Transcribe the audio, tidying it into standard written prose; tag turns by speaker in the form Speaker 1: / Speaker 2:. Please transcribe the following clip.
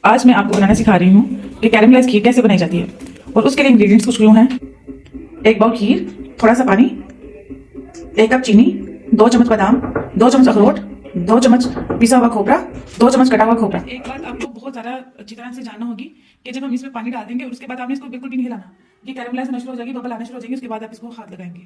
Speaker 1: आज मैं आपको बनाना सिखा रही हूँ कि कैरेमलाइज खीर कैसे बनाई जाती है। और उसके लिए इंग्रेडिएंट्स कुछ यूँ हैं। 1 बाउल खीर, थोड़ा सा पानी, 1 कप चीनी, 2 चम्मच बादाम, 2 चम्मच अखरोट, 2 चम्मच पिसा हुआ खोपरा, 2 चम्मच कटा हुआ खोपरा। एक बात आपको बहुत ज़्यादा अच्छी तरह से जानना होगी कि जब हम इसमें पानी डाल देंगे और उसके बाद आपने इसको बिल्कुल भी नहीं हिलाना। ये कैरेमलाइज होना शुरू हो जाएगी, बबल आना शुरू हो जाएगी, उसके बाद आप इसको हाथ लगाएंगे।